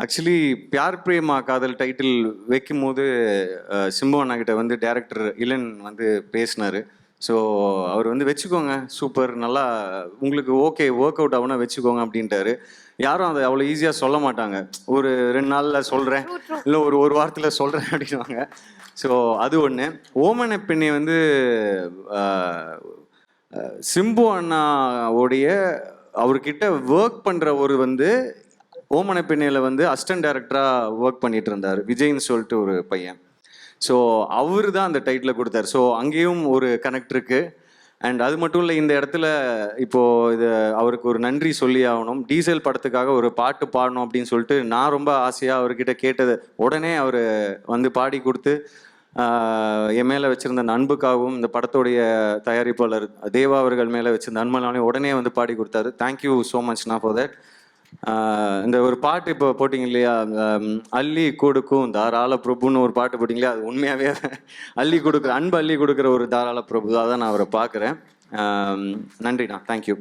Actually Pyaar Prema காதல் title வைக்கும்போது சிம்பு அண்ணா கிட்ட வந்து டேரக்டர் இளன் வந்து பேசினார். ஸோ அவர் வந்து வச்சுக்கோங்க, சூப்பர், நல்லா உங்களுக்கு ஓகே, ஒர்க் அவுட் ஆகுனா வச்சுக்கோங்க அப்படின்ட்டாரு. யாரும் அதை அவ்வளோ ஈஸியாக சொல்ல மாட்டாங்க. ஒரு 2 நாளில் சொல்கிறேன், இல்லை ஒரு வாரத்தில் சொல்கிறேன் அப்படின்வாங்க. ஸோ அது ஒன்று. ஓமன பெண்ணை வந்து சிம்பு அண்ணாவுடைய அவர்கிட்ட ஒர்க் பண்ணுற ஒரு வந்து ஓமன பெண்ணையில் வந்து அசிஸ்டன்ட் டைரக்டராக ஒர்க் பண்ணிட்டு இருந்தார், விஜய்ன்னு சொல்லிட்டு ஒரு பையன். ஸோ அவர் தான் அந்த டைட்டில் கொடுத்தார். ஸோ அங்கேயும் ஒரு கனெக்ட் இருக்கு. அண்ட் அது மட்டும் இல்லை, இந்த இடத்துல இப்போது இது அவருக்கு ஒரு நன்றி சொல்லி ஆகணும். டீசல் படத்துக்காக ஒரு பாட்டு பாடணும் அப்படின்னு சொல்லிட்டு நான் ரொம்ப ஆசையாக அவர்கிட்ட கேட்டது. உடனே அவர் வந்து பாடி கொடுத்து என் மேலே வச்சுருந்த அந்த அன்புக்காகவும் இந்த படத்துடைய தயாரிப்பாளர் தேவா அவர்கள் மேலே வச்சிருந்த அன்பனாலே உடனே வந்து பாடி கொடுத்தாரு. தேங்க்யூ ஸோ மச்ண்ணா ஃபார் தட். இந்த ஒரு பாட்டு இப்போ போட்டிங்க இல்லையா, அள்ளி கொடுக்கும் தாராள பிரபுன்னு ஒரு பாட்டு போட்டிங்களே, அது உண்மையாகவே அள்ளி கொடுக்குற அன்பு அள்ளி கொடுக்குற ஒரு தாராள பிரபு. அதான் நான் அவரை பார்க்குறேன். நன்றிண்ணா, தேங்க்யூ.